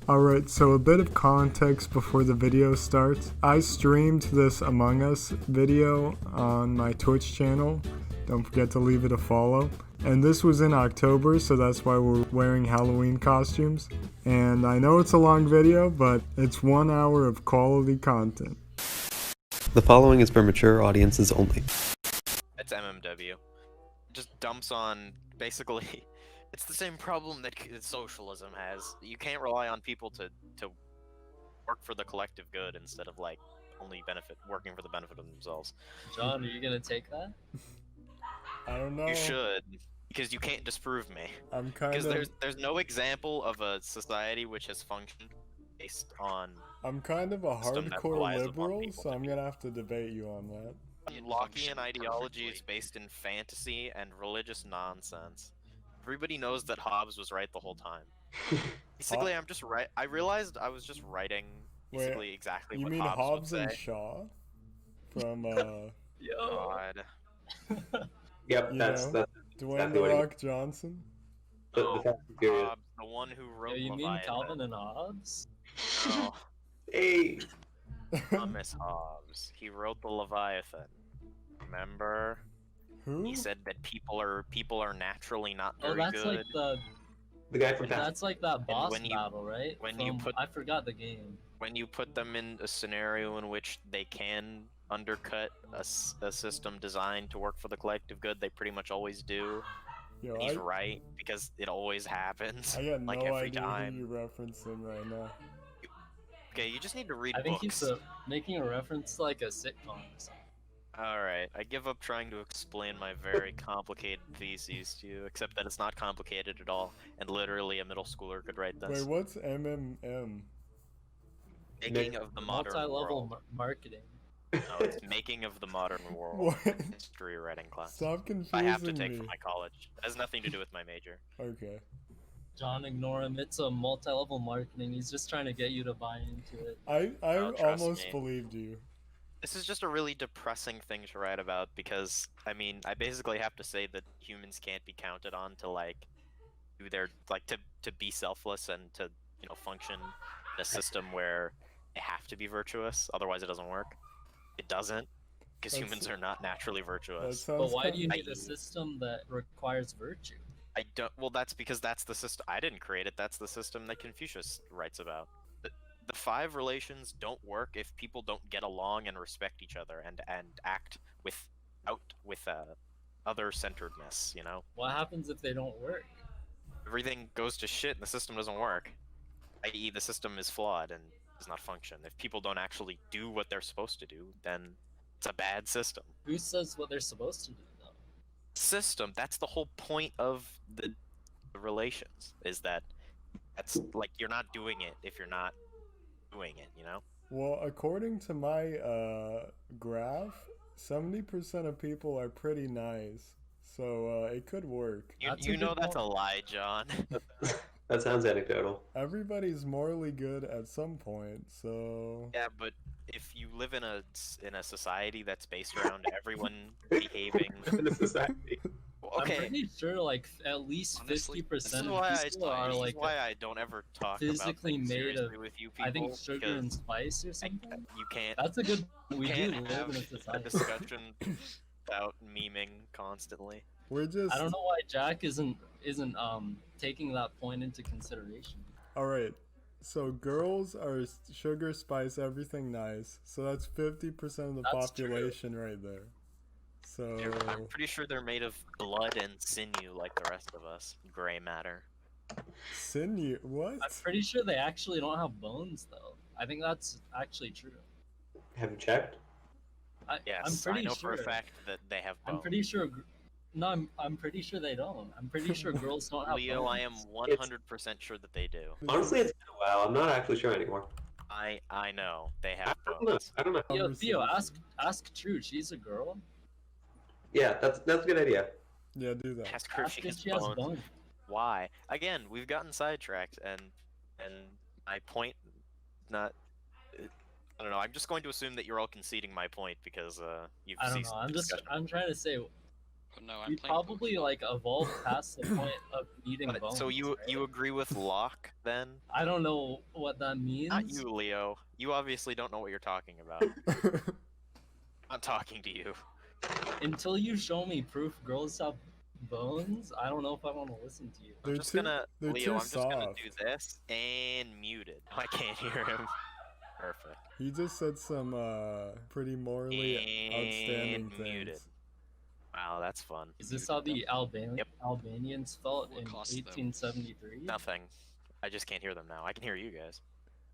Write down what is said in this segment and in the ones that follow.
Alright, so a bit of context before the video starts. I streamed this Among Us video on my Twitch channel. Don't forget to leave it a follow. And this was in October, so that's why we're wearing Halloween costumes. And I know it's a long video, but it's 1 hour of quality content. The following is for mature audiences only. It's MMW. Just dumps on, basically, it's the same problem that socialism has. You can't rely on people to work for the collective good instead of, like, only working for the benefit of themselves. John, are you gonna take that? I don't know. You should, because you can't disprove me. I'm kind Because of... there's no example of a society which has functioned based on... I'm kind of a system that hardcore relies upon liberal, people so to I'm gonna have to debate you on that. Lockean ideology is based in fantasy and religious nonsense. Everybody knows that Hobbes was right the whole time. Basically, I'm just right. I realized I was just writing basically exactly what Hobbes would and say. Shaw? From, Yo. God. Yep, that's Dwayne exactly The what he- Rock Johnson? No, Fast and Furious. Hobbes, the one who Yo, wrote you mean Leviathan. Calvin and Hobbes? No, Hey! Thomas Hobbes. He wrote the Leviathan. Remember? Who? He said that people are naturally not Oh, very that's good. like the The guy from Fast. that's like that boss when you- battle, right? when you put- I forgot the game. When you put them in a scenario in which they can undercut a system designed to work for the collective good, they pretty much always do. Yo, And he's right, because it always happens. I got like no every idea time. who you're referencing right now. Okay, you just need to read I think books. he's making a reference to like a sitcom or something. Alright, I give up trying to explain my very complicated theses to you, except that it's not complicated at all, and literally a middle schooler could write this. Wait, what's MMM? Making of the modern Multi-level world. marketing. No, it's making of the modern world. What? History writing class. Stop confusing I have to take me. for my college. It has nothing to do with my major. Okay. John, ignore him. It's a multi-level marketing. He's just trying to get you to buy into it. I Oh, trust almost me. believed you. This is just a really depressing thing to write about because, I mean, I basically have to say that humans can't be counted on to, like, do their, like, to be selfless and to, you know, function in a system where they have to be virtuous, otherwise it doesn't work. It doesn't, because That's- humans are not naturally That virtuous. sounds But why do you kinda- need a system that requires virtue? I don't, well, that's because that's the system, I didn't create it, that's the system that Confucius writes about. The 5 relations don't work if people don't get along and respect each other and act with other-centeredness, you know? What happens if they don't work? Everything goes to shit and the system doesn't work. I.e. the system is flawed and does not function. If people don't actually do what they're supposed to do, then it's a bad system. Who says what they're supposed to do, though? System, that's the whole point of the relations, is that that's, like, you're not doing it if you're not doing it, you know? Well, according to my graph, 70% of people are pretty nice. So it could work. That's a You know good that's a point. lie, John. That sounds anecdotal. Everybody's morally good at some point, so... Yeah, but if you live in a society that's based around everyone behaving, In a society. I'm okay. pretty sure like at least Honestly, 50% of people are this is like why I don't ever talk physically about things made of, seriously with you people. I think sugar because and spice or something. you can't. That's a good. We do can't live have in a a society. discussion without memeing constantly. We're just... I don't know why Jack isn't taking that point into consideration. Alright, so girls are sugar, spice, everything nice. So that's 50% of the That's true. population right there. So... I'm pretty sure they're made of blood and sinew like the rest of us. Gray matter. Sinew... What? I'm pretty sure they actually don't have bones though. I think that's actually true. Have you checked? Yes, I'm pretty I know sure. for a fact that they have bones. I'm pretty sure. No, I'm pretty sure they don't. I'm pretty sure girls don't have Leo, bones. I am 100% sure that they do. Honestly, it's been a while. I'm not actually sure anymore. I know they I have don't know. bones. I don't know. Yo, Theo, Conversation. ask True. She's a girl. Yeah, that's a good idea. Yeah, do that. Ask her if Ask she if has she has bones. bones. Why? Again, we've gotten sidetracked, and my point, not. I don't know. I'm just going to assume that you're all conceding my point because you've I don't ceased know. the discussion. I'm trying to say. Oh, no, I'm We playing probably Pokemon. like evolved past the point of needing But, bones. so you right? agree with Locke then? I don't know what that means. Not you, Leo. You obviously don't know what you're talking about. I'm talking to you. Until you show me proof girls have bones, I don't know if I want to listen to you. I'm They're just too- gonna, they're Leo, too I'm just gonna soft. do this and mute it. I can't hear him. Perfect. He just said some pretty morally outstanding And muted. things. Wow, that's fun. Is this how the Yep. Albanians felt What in cost them? 1873? Nothing. I just can't hear them now. I can hear you guys.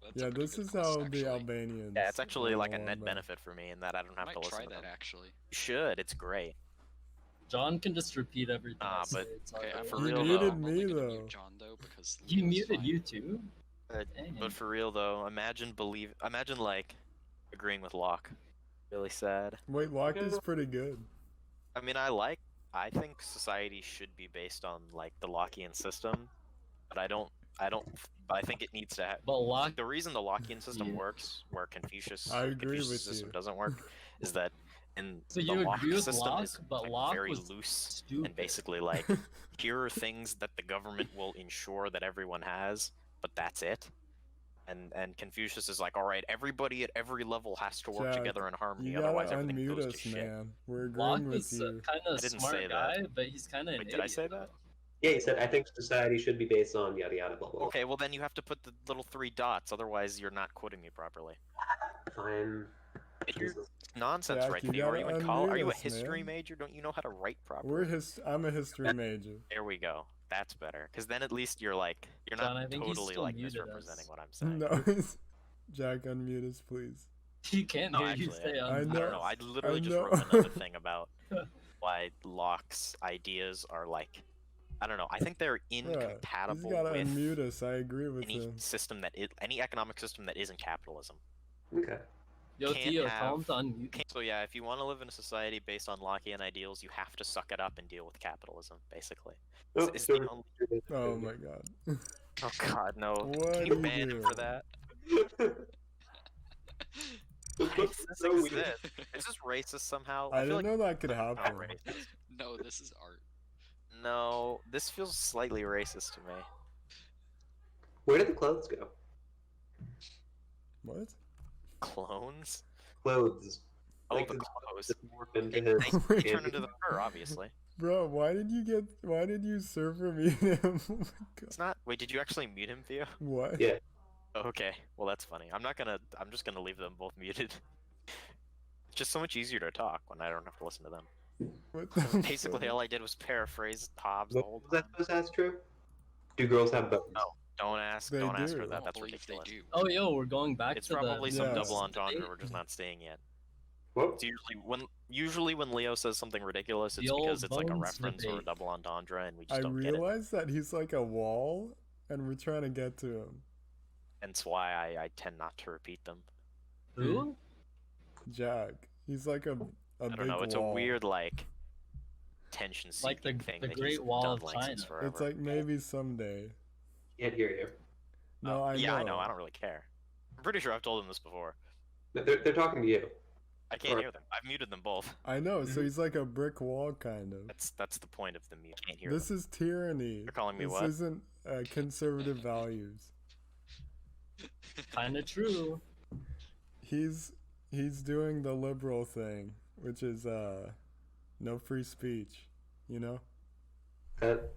That's a Yeah, pretty this good is cost, how actually. the Albanians. Yeah, it's actually like a won net by- benefit for me in that I don't I have to might listen try to that them. actually. You should. It's great. John can just repeat everything. I Ah, say, but- it's Okay, alright. for He real muted though, I'm me, only gonna though. mute John though because He Leo's muted fine. you too. Uh, Dang. But for real though, imagine like agreeing with Locke. Really sad. Wait, Locke is pretty good. I mean, I think society should be based on like the Lockean system, but but I think it needs to have. But Locke, The reason the Lockean system Yeah. works, where Confucius, I agree Confucius' with system you. doesn't work, is that in So the you Locke agree with system Locke, is but like, Locke very was loose stupid. and basically like here are things that the government will ensure that everyone has, but that's it. And Confucius is like, all right, everybody at every level has to work Jack, together in harmony, You gotta otherwise everything unmute goes us, to shit. man. We're Locke agreeing with is a you. kind I of didn't smart say guy, that. but he's kind of an Wait, idiot. did I say that? though. Yeah, he said I think society should be based on yada yada blah blah. blah. Okay, well then you have to put the little 3 dots, otherwise you're not quoting me properly. Fine. You're nonsense, Jack, right? you Theo? Are gotta you in college? Are you a unmute us, history man. major? Don't you know how to write properly? I'm a history major. There we go. That's better, because then at least you're like you're John, not I think he's totally still like muted misrepresenting us. what I'm saying. No, Jack, unmute us, please. He can't No, hear you actually, say I I know. don't know. I literally just know. wrote another thing about why Locke's ideas are like, I don't know. I think they're He's incompatible gotta with unmute us. I agree with any him. system any economic system that isn't capitalism. Okay. Yo, Can't Theo, tell him have- to unmute. So yeah, if you want to live in a society based on Lockean ideals, you have to suck it up and deal with capitalism, basically. Oh, It's so the only... Oh my god. Oh god, no. What Can you do you ban him do? for that? Why does this so weird. exist? Is this racist somehow? I feel didn't know that could not happen. racist. No, this is art. No, this feels slightly racist to me. Where did the clothes go? What? Clones? Clothes. Oh, Like, the it's clothes. just morphed into They, his. they Wait. turn into the fur, obviously. Bro, why did you server mute him? Oh my god. It's not. Wait, did you actually mute him, Theo? What? Yeah. Oh, okay, well that's funny. I'm just gonna leave them both muted. It's just so much easier to talk when I don't have to listen to them. What the Basically, fuck? all I did was paraphrase Hobbes the What whole was that supposed to ask true? Do girls have bones? No. Don't ask. They Don't ask do. her I that. don't That's believe ridiculous. they do. Oh, yo, we're going back It's to probably the. some Yeah. double entendre debate. we're just not seeing yet. What? It's usually when Leo says something ridiculous, The it's old because it's like a bones reference or a debate. double entendre, and we I just don't get it. realize that he's like a wall, and we're trying to get to him. Hence why I tend not to repeat them. Who? Jack. He's like a I big don't know. It's wall. a weird like tension-seeking Like the thing the that Great he's Wall done of like China. since forever. It's like maybe someday. Can't hear you. No, I know. Yeah, I know. I don't really care. I'm pretty sure I've told him this before. No, they're talking to you. I can't Or- hear them. I've muted them both. I know. So Mhm. he's like a brick wall, kind of. That's the point of the mute. I can't hear This them. is tyranny. You're calling me this what? isn't conservative values. Kind of true. He's doing the liberal thing, which is no free speech. You know? That You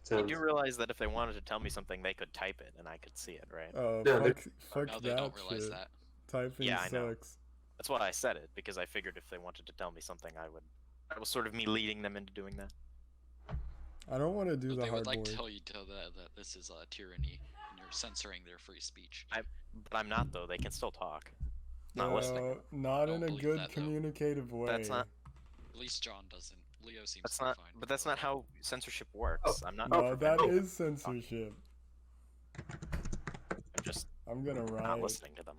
sounds. do realize that if they wanted to tell me something, they could type it and I could see it, right? Oh, No, they're- fuck No, they that don't realize shit. that. Typing Yeah, I know. sucks. That's why I said it, because I figured if they wanted to tell me something, I would. That was sort of me leading them into doing that. I don't want to do But the they hard would like to work. tell you that this is tyranny and you're censoring their free speech. But I'm not, though. They can still talk. Not listening. Not Don't in a believe good that, though. communicative way. That's not. At least John doesn't. Leo seems That's to be not. fine. But that's not how censorship works. I'm not. No, that preventing- is censorship. I'm just I'm gonna not riot. listening to them.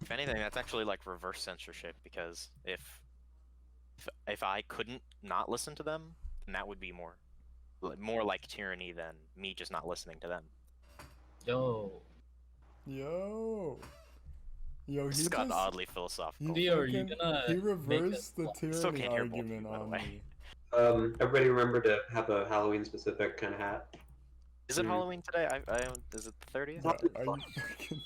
If anything, that's actually like reverse censorship, because if I couldn't not listen to them, then that would be more like tyranny than me just not listening to them. Yo, Yo. Yo, This he has gotten just oddly philosophical. he, Theo, are you fucking- gonna he make reversed the Still tyranny can't hear both of argument you, by the on way. me. Everybody remember to have a Halloween specific kind of hat. Is it Dude. Halloween today? I don't. Is it the 30th? Bro, are you fucking...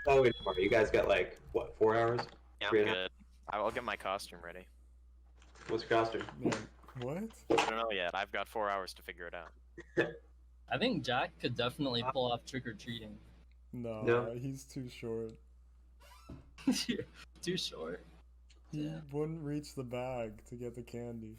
Halloween tomorrow. You guys got like what, 4 hours? Yeah, I'm 3.5? good. I'll get my costume ready. What's your costume? Man, what? I don't know yet. I've got 4 hours to figure it out. I think Jack could definitely pull off trick or treating. No, No. he's too short. Too short. He Yeah. wouldn't reach the bag to get the candy.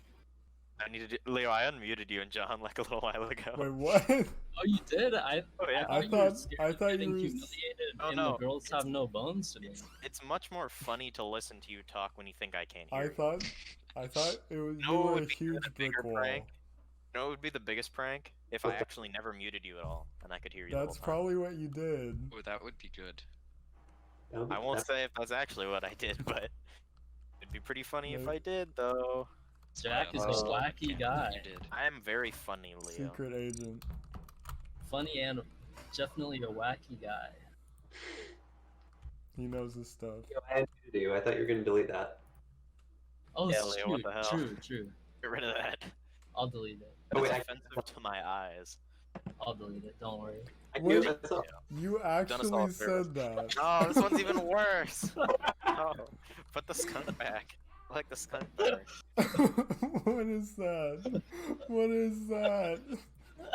I needed to, Leo. I unmuted you and John like a little while ago. Wait, what? Oh, you did? Oh yeah. I you were thought- scared I of thought you getting were- humiliated Oh, and no, the girls have no bones to me. It's much more funny to listen to you talk when you think I can't hear I you. thought it was No, you it were a would be huge a brick bigger wall. prank. You know, it would be the biggest prank if I actually never muted you at all and I could hear you. That's the whole time. probably what you did. Oh, that would be good. I won't say if that's actually what I did, but it'd be pretty funny if Maybe. I did, though. Jack is a Oh, wacky guy. You did. I am very funny, Leo. Secret agent. Funny and definitely a wacky guy. He knows his stuff. I muted you. I thought you were gonna delete that. Oh, Yeah, it's Leo, true, what the hell? true. Get rid of that. I'll delete it. Oh, It's wait, offensive to my eyes. I'll delete it. Don't worry. I Wait. muted myself. You Done us all a actually service. said that. Oh, this one's even worse. Oh, put the skunk back. I like the skunk better. What is that? What is that?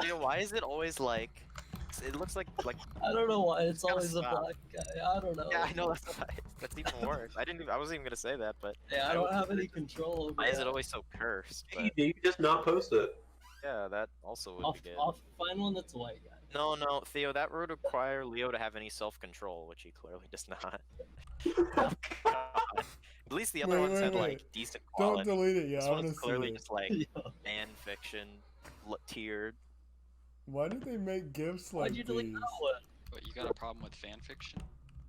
Leo, why is it always like? It looks like I don't know why it's Gotta always a stop. black guy. I don't know. Yeah, I know that's why. That's even worse. I wasn't even gonna say that, but Yeah, I don't have any control over why is it that. always so cursed? Hey, But, you just not post it. yeah, that also would I'll, be good. I'll find one that's a white guy. No, Theo, that would require Leo to have any self-control, which he clearly does not. God. At least the other Wait, ones had wait. like decent Don't quality. delete it yet. This I one want is to see clearly it. just like Yo, fan fiction, tiered. Why did they make gifs like why'd you delete these? that one? What, you got a problem with fanfiction?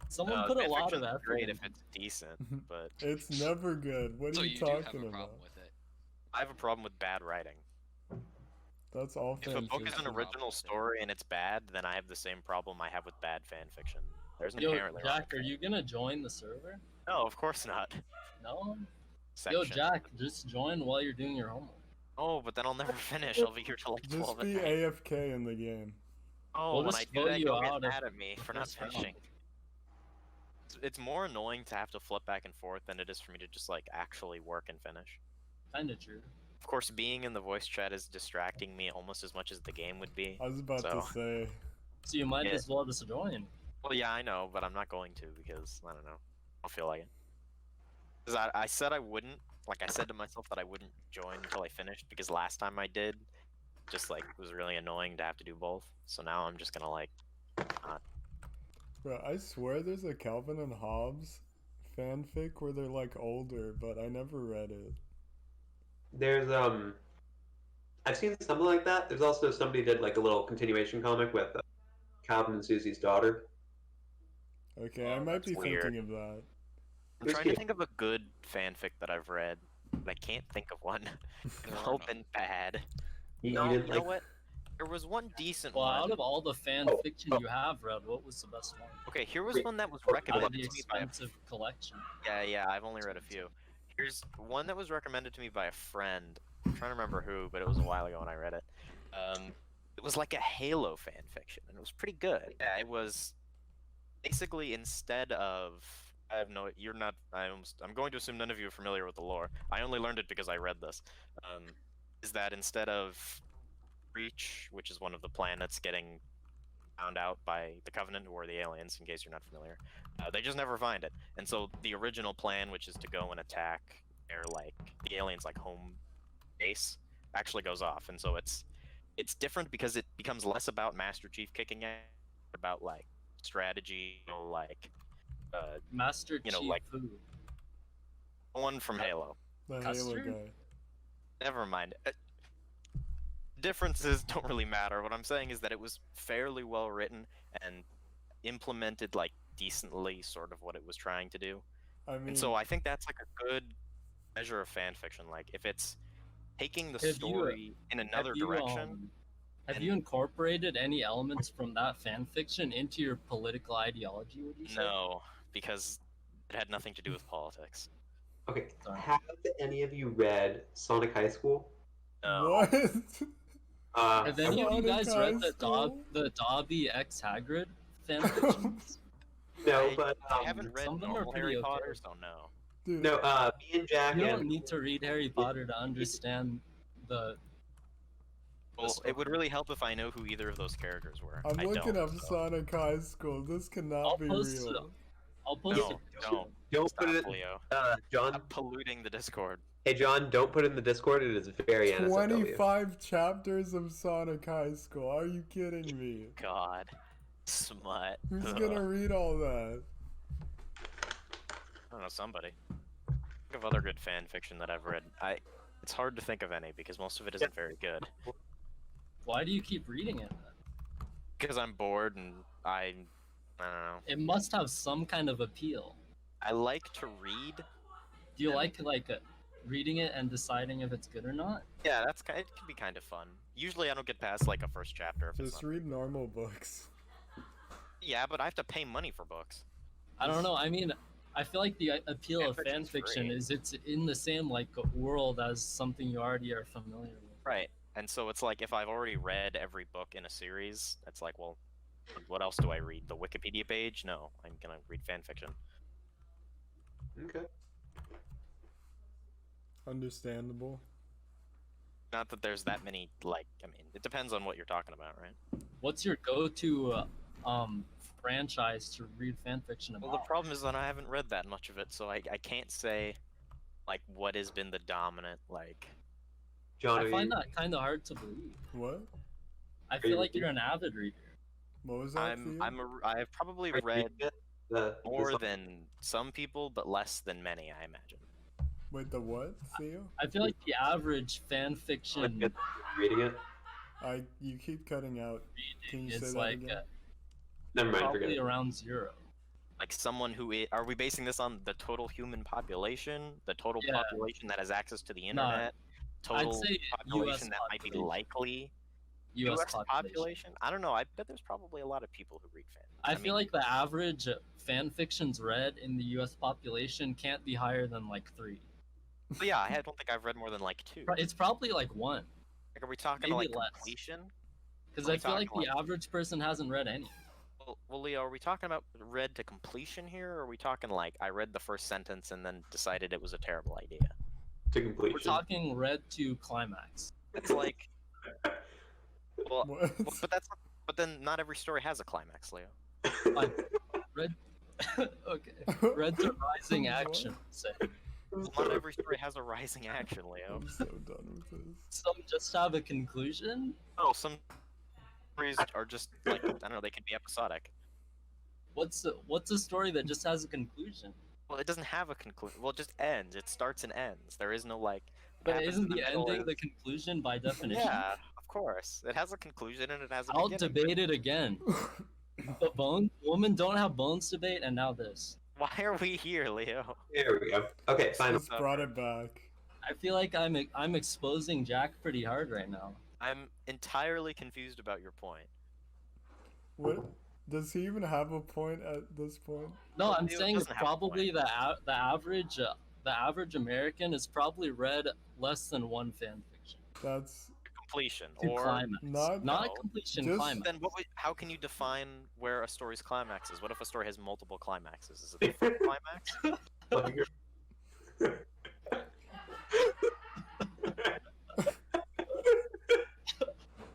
Someone put a Fan lot of fiction's effort great into if it's decent, but It's never good. What So are you you do have a talking problem about? with it. I have a problem with bad writing. That's all If a book fanfiction. is an Nothing wrong original with it. story and it's bad, then I have the same problem I have with bad fan fiction. There's Yo, inherently wrong Jack, with are it. you gonna join the server? No, of course not. No? Section. Yo, Jack, just join while you're doing your homework. Oh, but then I'll never finish. I'll be here till like 12 Just at be night. AFK in the game. Oh, We'll when just I do vote that, you you'll out get if- mad at me for if not it's wrong. finishing. It's more annoying to have to flip back and forth than it is for me to just like actually work and finish. Kinda true. Of course, being in the voice chat is distracting me almost as much as the game would be. I was about So- to say. So you might Yeah. as well just join. Well, yeah, I know, but I'm not going to because I don't know. I don't feel like it. Because I said I wouldn't. Like I said to myself that I wouldn't join until I finished because last time I did, just like it was really annoying to have to do both. So now I'm just gonna like. Bro, I swear there's a Calvin and Hobbes fanfic where they're like older, but I never read it. There's I've seen something like that. There's also somebody did like a little continuation comic with Calvin and Susie's daughter. Okay, I Oh, might that's be weird. thinking of that. I'm trying to think of a good fanfic that I've read, but I can't think of one. They've all been bad. You No, didn't you know what? There was one decent Well, one. out of all the fan Oh, fiction oh. you have read, what was the best one? Okay, here was Wait, one that was out of Out of recommended the to me by a expensive collection. Yeah, I've only read a few. Here's one that was recommended to me by a friend. I'm trying to remember who, but it was a while ago when I read it. It was like a Halo fan fiction, and it was pretty good. Yeah, it was basically instead of I have no, you're not. I'm going to assume none of you are familiar with the lore. I only learned it because I read this. Is that instead of Reach, which is one of the planets getting found out by the Covenant, who are the aliens, in case you're not familiar. They just never find it, and so the original plan, which is to go and attack their like the aliens like home base, actually goes off, and so it's different because it becomes less about Master Chief kicking ass, about like strategy, you know, like Master You know, Chief like- Fu. one from Halo. The Halo Custard? guy. Never mind. Differences don't really matter. What I'm saying is that it was fairly well written and implemented like decently, sort of what it was trying to do. I mean, And so I think that's like a good measure of fan fiction. Like if it's taking the Have you, story in another Have you, direction. Have you incorporated any elements from that fan fiction into your political ideology, would you say? No, because it had nothing to do with politics. Okay, Sorry. have any of you read Sonic High School? No. What? Have any of you Sonic guys read High School? the Dobby X Hagrid fan fictions? No, I, but I haven't read some of them are normal Harry pretty okay. Potter, so no. Dude, no. Me and Jack You and don't need to read Harry Potter to understand the. Well, story. it would really help if I know who either of those characters were. I'm I looking don't, up so. Sonic High School. This cannot I'll be post real. I'll post No, it. don't. don't Stop, put it. Leo. John. Stop polluting the Discord. Hey, John, don't put it in the Discord. It is very NSFW. 25 chapters of Sonic High School. Are you kidding me? God. Smut. Who's Ugh. gonna read all that? I don't know, somebody. Think of other good fan fiction that I've read. It's hard to think of any because most of it isn't very good. Why do you keep reading it? Because I'm bored and I don't know. It must have some kind of appeal. I like to read. Do you like reading it and deciding if it's good or not? Yeah, it can be kind of fun. Usually I don't get past like a first chapter if it's Just not. read normal books. Yeah, but I have to pay money for books. I don't know. I mean, I feel like the appeal of fan Fanfiction's fiction free. is it's in the same like world as something you already are familiar with. Right. And so it's like if I've already read every book in a series, it's like, well, what else do I read? The Wikipedia page? No, I'm gonna read fan fiction. Okay. Understandable. Not that there's that many, like, I mean, it depends on what you're talking about, right? What's your go-to franchise to read fan fiction about? Well, the problem is that I haven't read that much of it, so I can't say, like, what has been the dominant, like... John, I find that kind of hard to believe. What? I feel like you're an avid reader. What was that? Theo? I've probably Are you read reading it? The more than some people, but less than many, I imagine. Wait, the what, Theo? I feel like the average fan fiction reading it. You keep cutting out. Can you say is that like again? Never mind, forget probably it. around 0. Like someone are we basing this on the total human population? The total Yeah. population that has access to the internet? I'd Total say population US that might be population. likely? US US population. I don't know. I bet there's probably a lot of people who read fan. I feel like the average fan fictions read in the US population can't be higher than like 3. But yeah, I don't think I've read more than like 2. It's probably like 1. Like, are we talking maybe like less. completion? Because Are I we feel like talking the average person hasn't read any. Well, Leo, are we talking about read to completion here, or are we talking like I read the first sentence and then decided it was a terrible idea? To completion. We're talking read to climax. It's like, well, What? but then not every story has a climax, Leo. Fine. Read, okay. Read to rising What? action. Say. Well, not every story has a rising action, Leo. I'm so done with this. Some just have a conclusion. Oh, some stories are just like, I don't know, they could be episodic. What's a story that just has a conclusion? Well, it doesn't have a conclusion. Well, it just ends. It starts and ends. There is no like. But happens isn't in the middle ending is- the conclusion by definition? Yeah, of course. It has a conclusion and it has a I'll beginning. debate it again. The women don't have bones debate, and now this. Why are we here, Leo? There we go. Okay, fine. Just brought it back. I feel like I'm exposing Jack pretty hard right now. I'm entirely confused about your point. What? Does he even have a point at this point? No, I'm Theo saying doesn't have a probably the average American has probably read less than one fan fiction. That's Completion, To or climax. not- Not No. completion, Just- climax. then how can you define where a story's climax is? What if a story has multiple climaxes? Is it the first climax?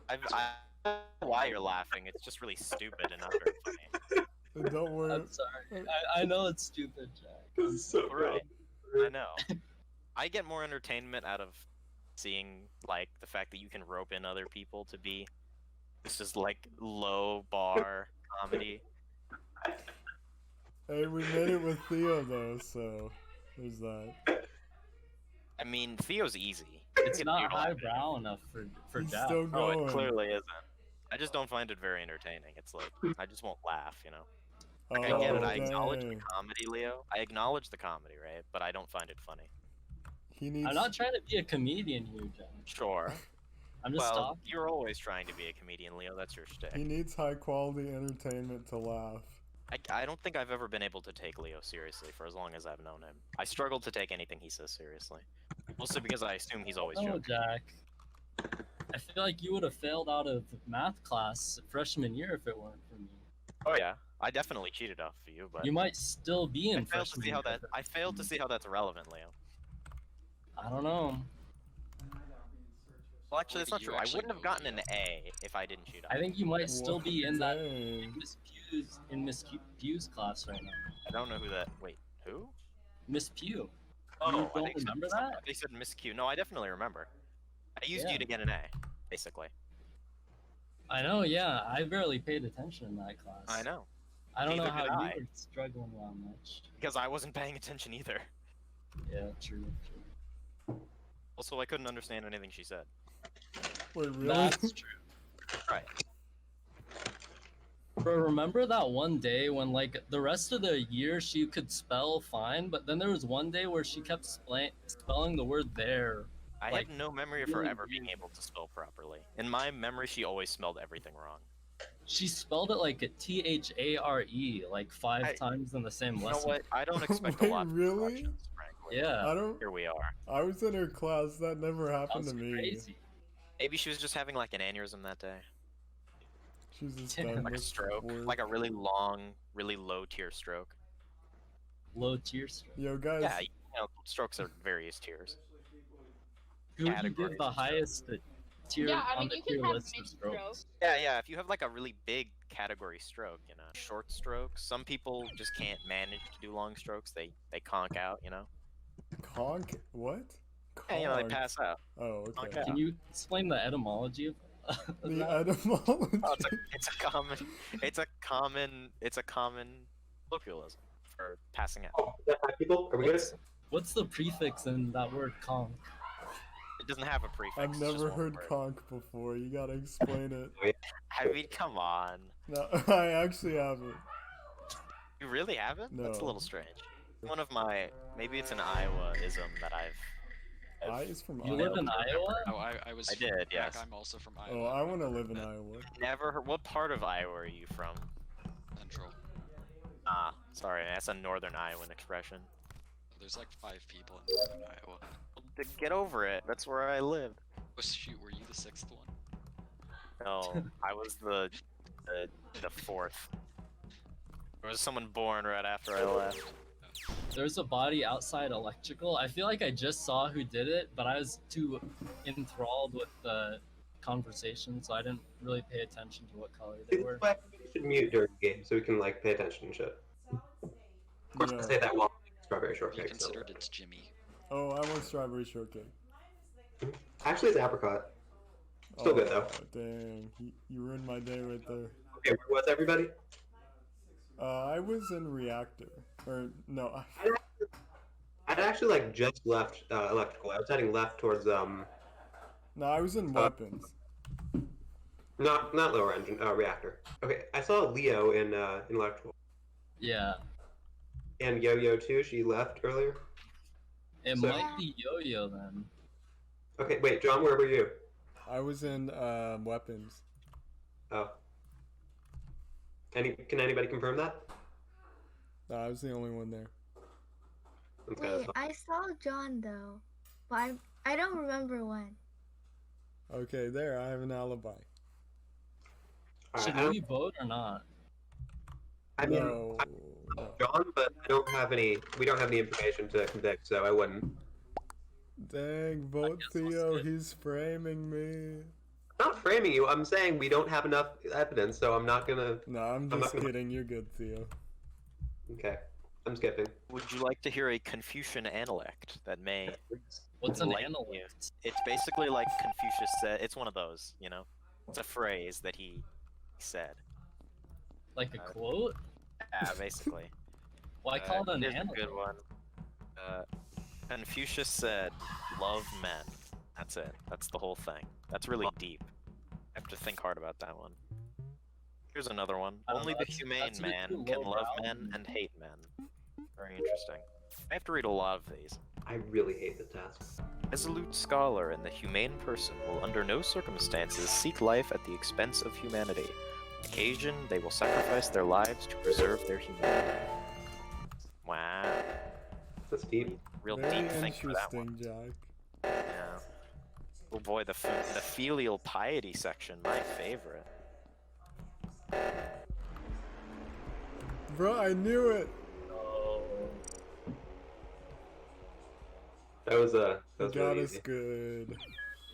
I don't know why you're laughing. It's just really stupid and not very funny. Don't worry. I'm sorry. I know it's stupid, Jack. This is so Right. bad. I know. I get more entertainment out of seeing like the fact that you can rope in other people to be this is like low bar comedy. Hey, we made it with Theo though, so there's that. I mean, Theo's easy. It's You can not utilize it. highbrow enough for He's Jack. still Oh, going. it clearly isn't. I just don't find it very entertaining. It's like I just won't laugh, you know. Like, I get it. I acknowledge the dang. comedy, Leo. I acknowledge the comedy, right? But I don't find it funny. He needs. I'm not trying to be a comedian here, Jack. Sure. I'm just Well, talking. you're always trying to be a comedian, Leo. That's your shtick. He needs high quality entertainment to laugh. I don't think I've ever been able to take Leo seriously for as long as I've known him. I struggle to take anything he says seriously. Mostly because I assume he's always Oh, joking. Jack. I feel like you would have failed out of math class freshman year if it weren't for me. Oh yeah, I definitely cheated off of you, but You might still be in I failed to freshman see how year. that. if it I failed to weren't see how that's relevant, Leo. for me. I don't know. Well, actually, that's not You true. I actually wouldn't have know gotten an Leo. A if I didn't cheat off. I think you might still What? be in that Dang. Miss Pew's class right now. I don't know who that. Wait, who? Miss Pew. Oh, You I don't think you said remember something- that? They said Miss Q. No, I definitely remember. I used Yeah. you to get an A, basically. I know, yeah. I barely paid attention in that class. I know, I don't know Neither how did you I. were struggling that much. because I wasn't paying attention either. Yeah, true. Also, I couldn't understand anything she said. Wait, really? That's true. Right. Bro, remember that one day when, like, the rest of the year she could spell fine, but then there was one day where she kept spelling the word there. I Like, have no memory of her really ever being weird. able to spell properly. In my memory, she always spelled everything wrong. She spelled it like a THARE, like five I- times in the same You know lesson. what? I don't expect Wait, a lot from really? Russians, frankly. Yeah, I don't. Here we are. I was in her class. That never that happened was to me. crazy. Maybe she was just having like an aneurysm that day. She's just Like done Like a with stroke. work. Like a really long, really low tier stroke. Low tier stroke. Yo, guys. Yeah, you know, strokes are various tiers. Who would you Categories give the and stuff. highest tier Yeah, I on mean, the you can tier have list of mixed strokes? strokes. Yeah. If you have like a really big category stroke, you know, short strokes. Some people just can't manage to do long strokes. They conk out, you know. Conk? What? Yeah, you know, they Conk? pass out. Oh, Conk okay. out. Can you explain the etymology of The that? etymology. Oh, it's a common colloquialism for passing out. Oh, is that 5 people? Are we good? What's the prefix in that word conk? It doesn't have a prefix. I've it's just never one heard word. conk before. You gotta explain it. I mean, come on. No, I actually haven't. You really haven't? That's a No. little strange. One of my maybe it's an Iowa-ism that I is from You Iowa. live in Iowa? Oh, I was. I did, Jack, yes. I'm also from Oh, Iowa. I want to live in That Iowa. never heard. What part of Iowa are you from? Central. Ah, sorry, that's a northern Iowan expression. There's like 5 people in northern Iowa. Get over it. That's where I lived. Oh shoot, were you the 6th one? No, I was the fourth. There was someone born right after I left. There's a body outside electrical. I feel like I just saw who did it, but I was too enthralled with the conversation, so I didn't really pay attention to what color they This were. is why we should mute during the game so we can like pay attention and shit. Of course, I Yeah. say that while strawberry Be shortcake. So. considered it's Jimmy. Oh, I want strawberry shortcake. Actually, it's apricot. Still good though. Oh, dang. You ruined my day right there. Okay, where was everybody? I was in reactor. Or, no. I'd actually like just left electrical. I was heading left towards No, I was in weapons. not lower engine reactor. Okay, I saw Leo in electrical Yeah, and Yo-Yo too. She left earlier. it So- might be Yo-Yo then. Okay, wait, John, where were you? I was in weapons. Oh. Can anybody confirm that? No, I was the only one there. That's kind of Wait, I saw John though, but I don't remember when. Okay, there. I have an alibi. Should I, we vote or not? I mean, No. I'm no. John, but I don't have any. We don't have any information to convict, so I wouldn't. Dang, vote guess we'll Theo. skip. He's framing me. I'm not framing you. I'm saying we don't have enough evidence, so I'm not gonna. No, I'm I'm just not gonna- kidding. You're good, Theo. Okay, I'm skipping. Would you like to hear a Confucian analect that may What's an enlighten you? analyst? It's basically like Confucius said. It's one of those, you know. It's a phrase that he said. Like a quote? Yeah, basically. Why call it an here's a analyst? good one. Confucius said, "Love men." That's it. That's the whole thing. That's really deep. I have to think hard about that one. Here's another one. I don't Only know, the that's- humane that's a bit man too can love lowbrow. men and hate men. Very interesting. I have to read a lot of these. I really hate this task. Resolute scholar and the humane person will under no circumstances seek life at the expense of humanity. On occasion, they will sacrifice their lives to preserve their humanity. Wow. That's deep. Real Very deep think for that one. interesting, Jack. Yeah. Oh boy, the filial piety section, my favorite. Bro, I knew it. Oh. That was Got really us easy. good.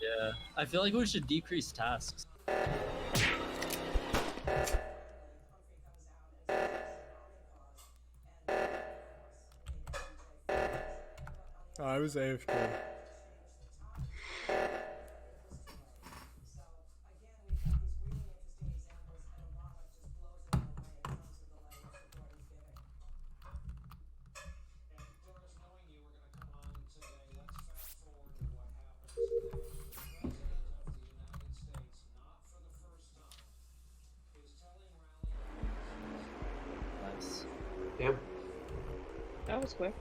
Yeah. I feel like we should decrease tasks. Oh, I was AFK. Nice. Damn. That was quick.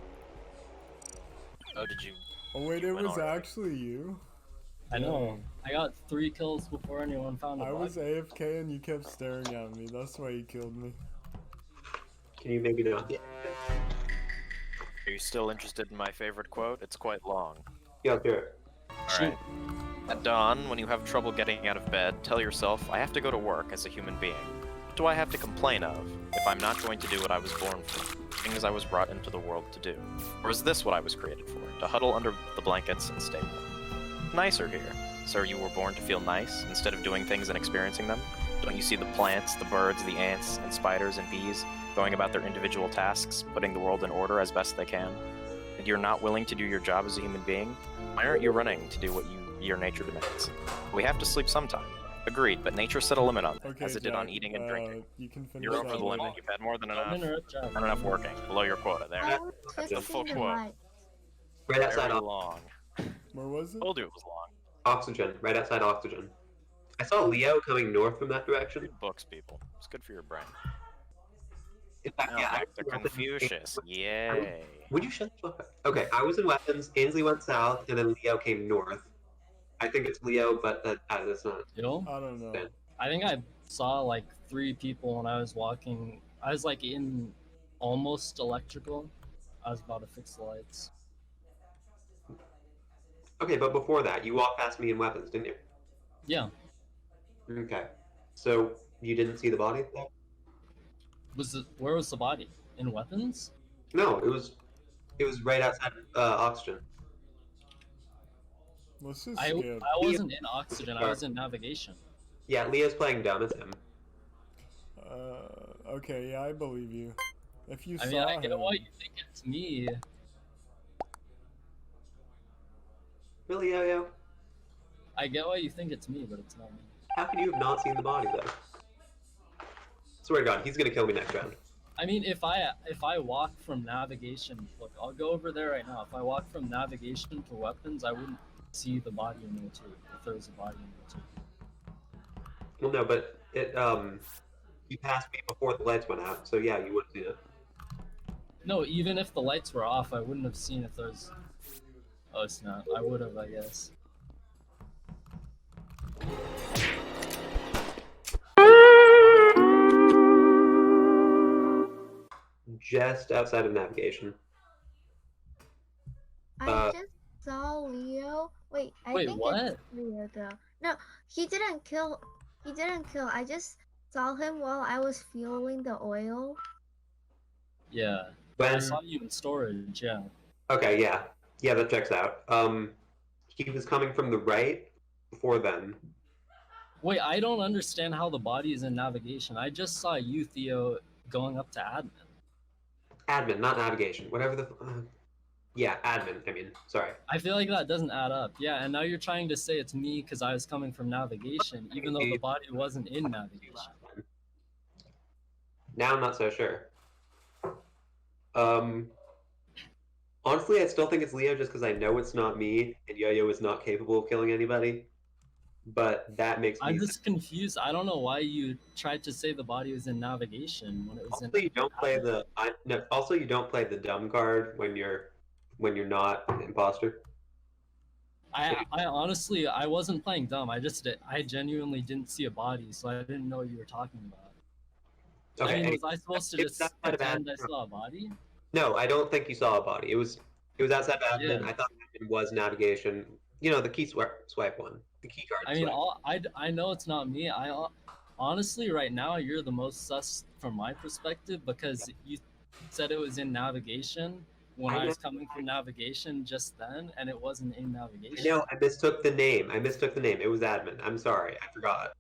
Oh, did you? Oh wait, You it went was already. actually you? I know. I got 3 kills before anyone found a I bug. was AFK and you kept staring at me. That's why you killed me. Can you maybe not? Are you still interested in my favorite quote? It's quite long. Yeah, let's hear it. Alright. At dawn, when you have trouble getting out of bed, tell yourself, I have to go to work as a human being. What do I have to complain of if I'm not going to do what I was born for? Things I was brought into the world to do. Or is this what I was created for? To huddle under the blankets and stay warm. Nicer here. Sir, you were born to feel nice, instead of doing things and experiencing them? Don't you see the plants, the birds, the ants, and spiders and bees going about their individual tasks, putting the world in order as best they can? And you're not willing to do your job as a human being? Why aren't you running to do what your nature demands? We have to sleep sometime. Agreed, but nature set a limit on that, Okay, as it did Jack, on eating and drinking. You can finish You're over that the later. limit. You've had more than Don't enough. interrupt Jeff. Not enough working. Below your quota. There. I was That's the full twisting the quote. light. Right outside Very long. Where was it? Told you it was long. oxygen. Right outside oxygen. I saw Leo coming north from that direction. Read books, people. It's good for your brain. In fact, Now yeah, I back to was in weapons. Confucius. Yay. Would you shut the fuck up? Okay, I was in weapons. Ainsley went south, and then Leo came north. I think it's Leo, but that's not. Yo, I don't know. Yeah. I think I saw like 3 people when I was walking. I was like in almost electrical. I was about to fix the lights. Okay, but before that, you walked past me in weapons, didn't you? Yeah. Okay. So you didn't see the body? Where was the body? In weapons? No, it was right outside oxygen. Let's just I skip. wasn't in oxygen. I was in navigation. Yeah, Leo's playing dumb as him. Okay, yeah, I believe you. If you I saw mean, I get him. why you think it's me. Really, Yo-Yo? I get why you think it's me, but it's not me. How can you have not seen the body though? Swear to God, he's gonna kill me next round. I mean, if I walk from navigation, look, I'll go over there right now. If I walk from navigation to weapons, I wouldn't see the body in there too. If there was a body in there too. Well, no, but it you passed me before the lights went out, so yeah, you would see it. No, even if the lights were off, I wouldn't have seen if there's. Oh, it's not. I would have, I guess. Just outside of navigation. I just saw Leo. Wait, I Wait, think what? it's Leo though. No, he didn't kill. He didn't kill. I just saw him while I was fueling the oil. Yeah. When I saw you in storage. Yeah. okay, yeah, that checks out. He was coming from the right before then. Wait, I don't understand how the body is in navigation. I just saw you, Theo, going up to admin. Admin, not navigation. Whatever the. Yeah, admin. I mean, sorry. I feel like that doesn't add up. Yeah, and now you're trying to say it's me because I was coming from navigation, even though the body wasn't in navigation. Now I'm not so sure. Honestly, I still think it's Leo just because I know it's not me, and Yo-Yo is not capable of killing anybody. But that makes me. I'm just confused. I don't know why you tried to say the body was in navigation when it was Also, you don't play the. No, also, you don't play the dumb card when you're when you're not an imposter? I honestly, I wasn't playing dumb. I genuinely didn't see a body, so I didn't know what you were talking about. Okay. I mean, and was I supposed to it was just outside of pretend I admin. saw a body? No, I don't think you saw a body. It was outside of admin. Yeah. I thought admin was navigation. You know, the key swipe one, the key card I mean, swipe. I know it's not me. Honestly, right now, you're the most sus from my perspective because you said it was in navigation when I I know. was coming from navigation just then, and it wasn't in I navigation. know. I mistook the name. It was admin. I'm sorry. I forgot.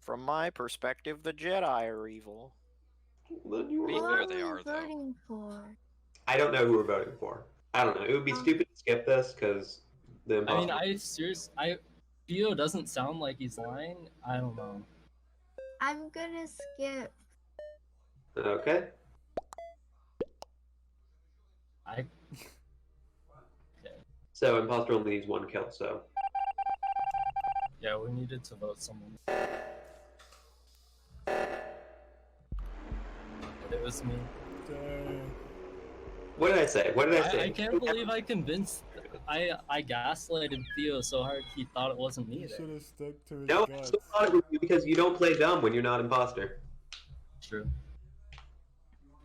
From my perspective, the Jedi are evil. Then you To be Who were- fair, are they we are, though. voting for? I don't know who we're voting for. I don't know. It would be stupid to skip this because the I mean, imposter. Theo doesn't sound like he's lying. I don't know. I'm gonna skip. Okay. I So imposter only needs one kill. So yeah, we needed to vote someone. It was me. Dang. what did I say? What did I say? I can't believe I convinced. I gaslighted Theo so hard he thought it wasn't me He there. should have stuck to his No, I guts. still thought it was you because you don't play dumb when you're not imposter. True.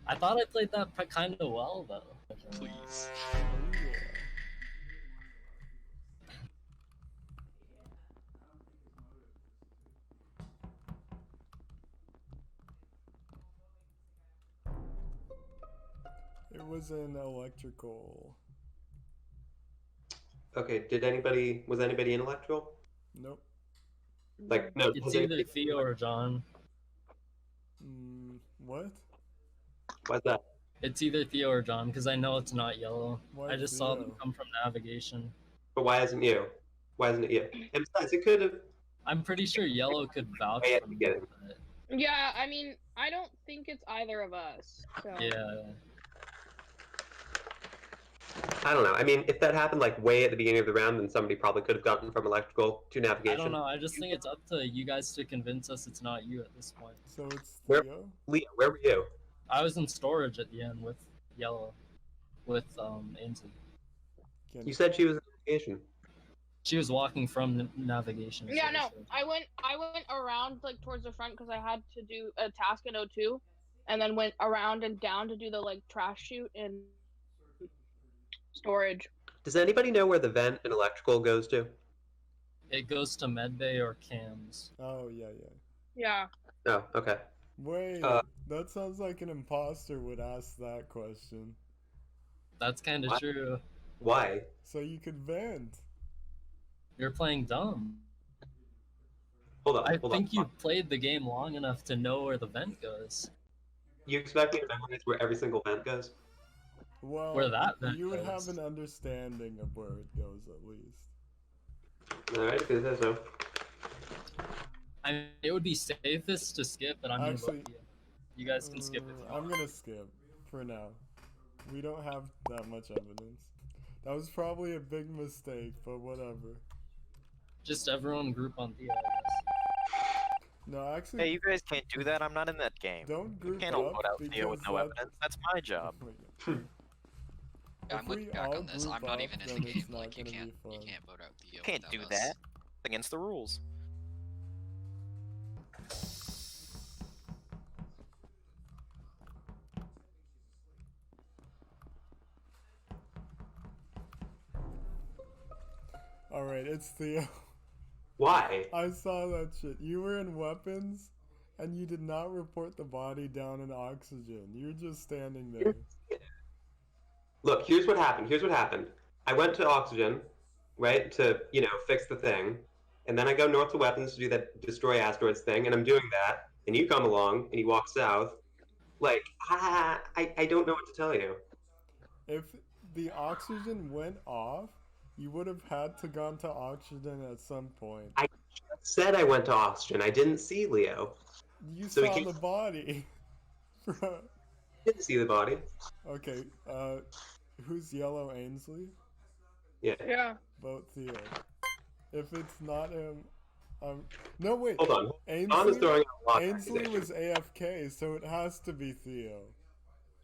I thought I played that kind of well though. Please. It was an electrical. Okay. Was anybody in electrical? Nope. Like no. It's has either anybody- Theo or John. What? What's that? It's either Theo or John because I know it's not yellow. Why I just saw them Theo? come from navigation. But why isn't you? Why isn't it you? And besides, it could have. I'm pretty sure yellow could vouch Way at for the me. beginning. But Yeah, I mean, I don't think it's either of us. So. yeah. I don't know. I mean, if that happened like way at the beginning of the round, then somebody probably could have gotten from electrical to I navigation. don't know. I just think it's up to you guys to convince us it's not you at this point. So it's Where- Theo? Leo, where were you? I was in storage at the end with yellow, with Ainsley. Can- You said she was in navigation. She was walking from navigation. Yeah, so no, she- I went around like towards the front because I had to do a task in O2, and then went around and down to do the like trash chute in storage. Does anybody know where the vent in electrical goes to? It goes to medbay or cams. Oh, yeah. Yeah. Oh, okay. Wait, Uh, that sounds like an imposter would ask that question. That's kind of What? true. Why? So you could vent. You're playing dumb. Hold on. I hold think on. you played the game long enough to know where the vent goes. You expect me to memorize where every single vent goes? Well, Where that vent you would goes. have an understanding of where it goes at least. All right, if it says so. I mean, it would be safest to skip, but I'm gonna Actually, vote you. You guys can skip if you I'm want. gonna skip for now. We don't have that much evidence. That was probably a big mistake, but whatever. Just everyone group on Theo, I guess. No, actually, Hey, you guys can't do that. I'm not in that game. don't You group can't all up vote out Theo with because no that- evidence. That's my job. Wait, Yeah, If I'm with we you back all on this. group I'm not up, even in then the it's game. not Like you gonna can't be you fun. can't vote out Theo. You can't do without us. that. It's against the rules. Alright, it's Theo. Why? I saw that shit. You were in weapons, and you did not report the body down in oxygen. You were just standing there. Look, here's what happened. I went to oxygen, right, to, fix the thing. And then I go north to weapons to do that destroy asteroids thing, and I'm doing that. And you come along, and you walk south. Like, I don't know what to tell you. If the oxygen went off, you would have had to gone to oxygen at some point. I said I went to oxygen. I didn't see Leo. You So we saw can- the body. Bro. Didn't see the body. Okay, who's yellow Ainsley? Yeah. Yeah. Vote Theo. If it's not him, no wait. Hold on. John is Ainsley, throwing out a lot of Ainsley accusations. was AFK, so it has to be Theo.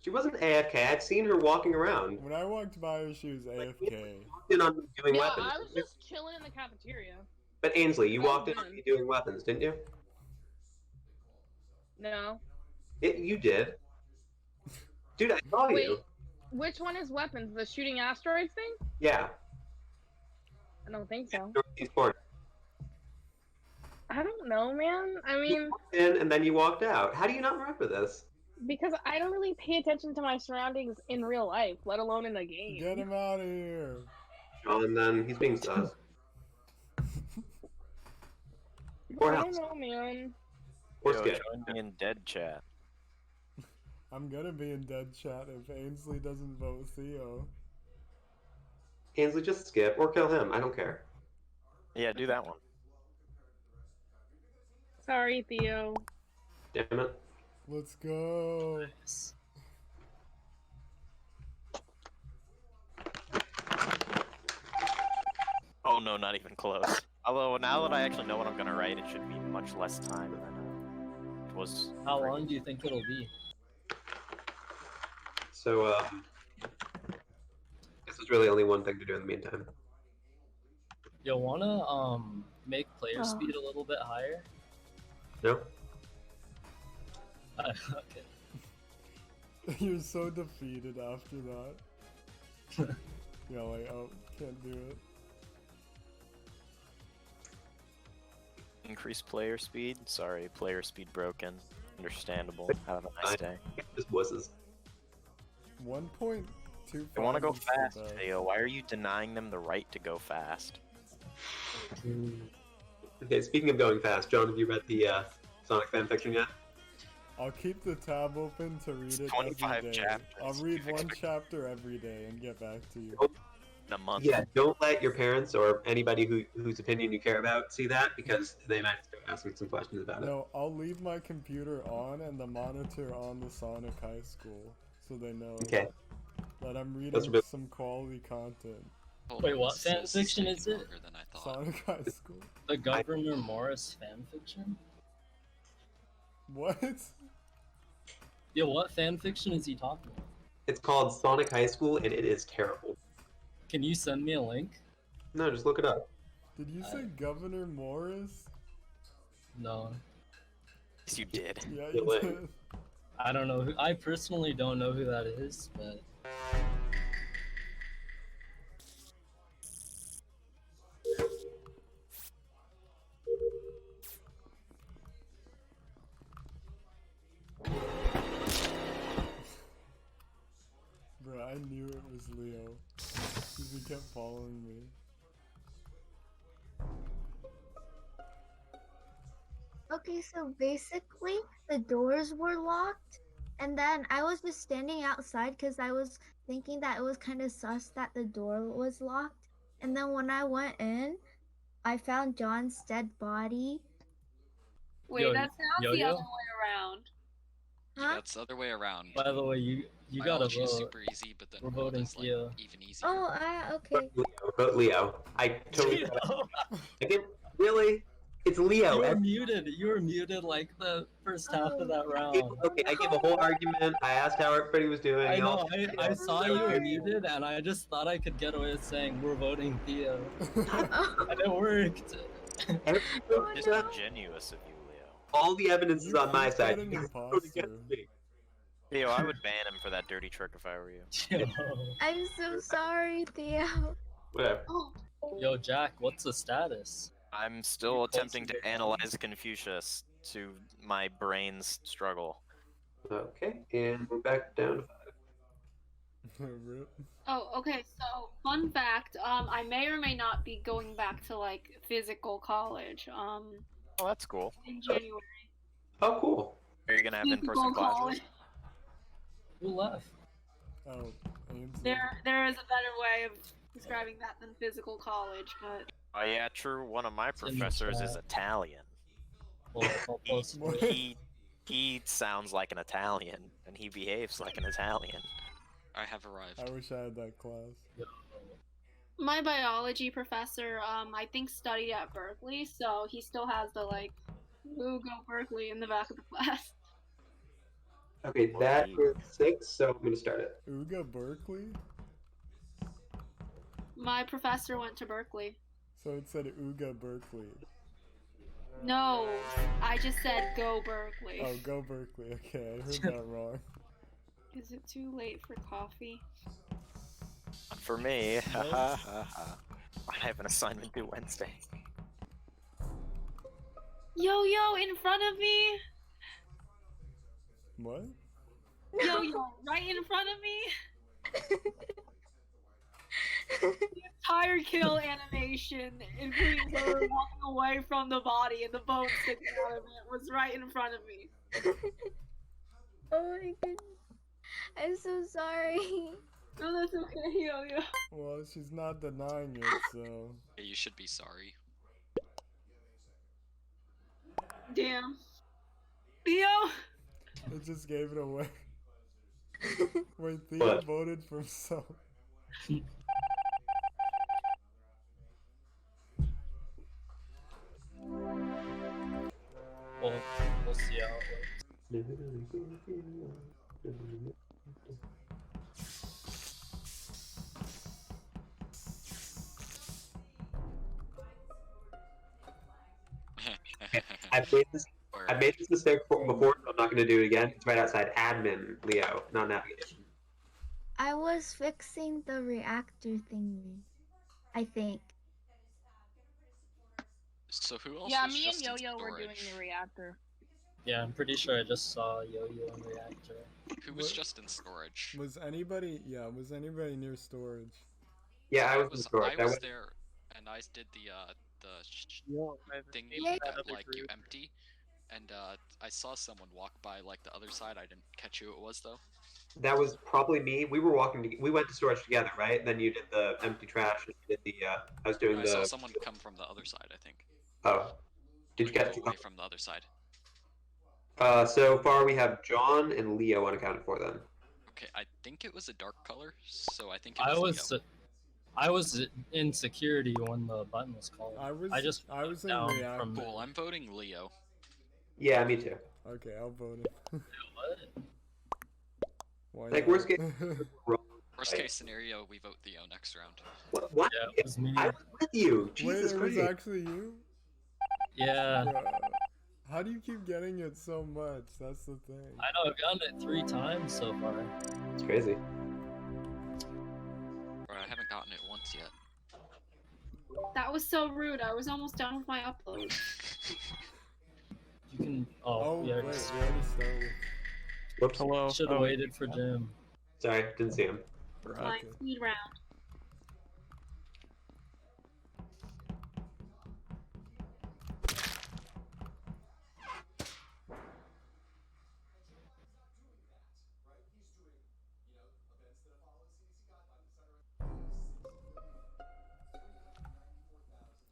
She wasn't AFK. I'd seen her walking around. When I walked by her, she was AFK. Walked in on me doing Yeah, weapons. I was just chilling in the cafeteria. But Ainsley, you That was walked in on then. me doing weapons, didn't you? No. You did. Dude, I saw Wait, you. which one is weapons? The shooting asteroids thing? Yeah. I don't think so. Northeast corner. I don't know, man. I You mean, walked in and then you walked out. How do you not remember this? because I don't really pay attention to my surroundings in real life, let alone in the game. Get him out of here. Sean, then he's being sus. Or I else. don't know, man. Or Yo, skip. join me in dead chat. I'm gonna be in dead chat if Ainsley doesn't vote Theo. Ainsley, just skip or kill him. I don't care. Yeah, do that one. Sorry, Theo. Damn it. Let's go. Nice. Oh no, not even close. Although now that I actually know what I'm gonna write, it should be much less time than it was. How long do you think it'll be? So, guess there's really only one thing to do in the meantime. You'll wanna make player Oh. speed a little bit higher. No? Okay. You're so defeated after that. You're like, oh, can't do it. Increase player speed? Sorry, player speed broken. Understandable. Have a nice day. Just wusses. 1.25. They want to go is the fast, best. Theo. Why are you denying them the right to go fast? Okay, speaking of going fast, John, have you read the Sonic fanfiction yet? I'll keep the tab open to read it 25 every day. chapters. I'll read You've one expected- chapter every day and get back to you. In a month. Yeah, don't let your parents or anybody whose opinion you care about see that, because they might start asking some questions about it. No, I'll leave my computer on and the monitor on the Sonic High School so they know Okay. that I'm That's reading really- some quality content. Hold Wait, on, what this is fanfiction taking is it? longer than I thought. Sonic High School. The Governor Morris fanfiction? What? Yeah, what fanfiction is he talking about? It's called Sonic High School, and it is terrible. Can you send me a link? No, just look it up. Did you say Governor Morris? No. Yes, you did. Yeah, It you was. did. I don't know who. I personally don't know who that is, but. Bro, I knew it was Leo. Because he kept following me. Okay, so basically the doors were locked, and then I was just standing outside because I was thinking that it was kind of sus that the door was locked. And then when I went in, I found John's dead body. Wait, Yo, that sounds the Yo-Yo? other way around. Huh? That's the other way around. By the way, you gotta Biology is vote. super easy, but then We're world voting is like Theo. even easier. Oh, okay. Vote Leo. I totally. I get really. It's Leo. You were muted. You were muted like the first half of that round. Okay, I gave a whole argument. I asked how everybody was doing. I know. y'all- I saw you were muted, and I just thought I could get away with saying we're voting Theo, and it worked. Everybody- Disingenuous of you, Leo. All the evidence is You on my keep side. getting You imposter. get me. Theo, I would ban him for that dirty trick if I were you. Yo, I'm so sorry, Theo. Whatever. Oh, yo, Jack, what's the status? I'm still attempting to analyze Confucius to my brain's struggle. Okay, and we're back down to 5. Rip. oh, okay. So, fun fact: I may or may not be going back to like physical college. Oh, that's cool. In January. Oh, cool. Are you gonna have in-person Physical classes? college. Who left? Oh, Ainsley. There is a better way of describing that than physical college, but Oh yeah, true. One of my It's in the professors is chat. Italian. I'll post it. What? He sounds like an Italian, and he behaves like an Italian. I have arrived. I wish I had that class. my biology professor, I think studied at Berkeley, so he still has the like, "Woo, go Berkeley" in the back of the class. Okay, that is 6, so I'm gonna start it. Uga Berkeley? My professor went to Berkeley. So it said Uga Berkeley. No, I just said go Berkeley. Oh, go Berkeley. Okay, I heard that wrong. Is it too late for coffee? For me, Nope. I have an assignment due Wednesday. Yo, in front of me! What? Yo, right in front of me! The entire kill animation, including her walking away from the body and the bone sticking out of it, was right in front of me. Oh my goodness. I'm so sorry. No, that's okay, yo. Well, she's not denying it, so. Yeah, you should be sorry. Damn. Theo! It just gave it away. Wait, Theo What? voted for himself. We'll see how it works. I've made this mistake before, so I'm not gonna do it again. It's right outside admin, Leo, not navigation. I was fixing the reactor thingy, I think. So who else Yeah, was me and just in Yo-Yo were doing storage? the reactor. Yeah, I'm pretty sure I just saw Yo-Yo and Reactor. Who was What? just in storage? Was anybody near storage? Yeah, I was in storage. I was there, and I did the thingy Yeah. that like you empty, and I saw someone walk by like the other side. I didn't catch who it was though. That was probably me. We were walking. We went to storage together, right? Then you did the empty trash. And you did the. I was doing I the. saw someone come from the other side. I think. Oh, did you Like, get go away from the other side? So far we have John and Leo unaccounted for then. Okay, I think it was a dark color, so I think it was Leo. I was in security when the button was called. I was in down reactor. from Cool, I'm voting Leo. Yeah, me too. Okay, I'll vote it. What? Why Like, not? worst case- Worst case scenario, we vote Theo next round. What? Yeah, it was me. I was with you. Wait, Jesus it was Christ. actually you? Yeah, Bruh. How do you keep getting it so much? That's the thing. I know, I've gotten it 3 times so far. It's crazy. Or I haven't gotten it once yet. That was so rude. I was almost done with my upload. You can. Oh, Oh, wait, yeah. we already started. Whoops. Hello. Should have waited for Jim. Sorry, didn't see him. Fine, Okay. speed round.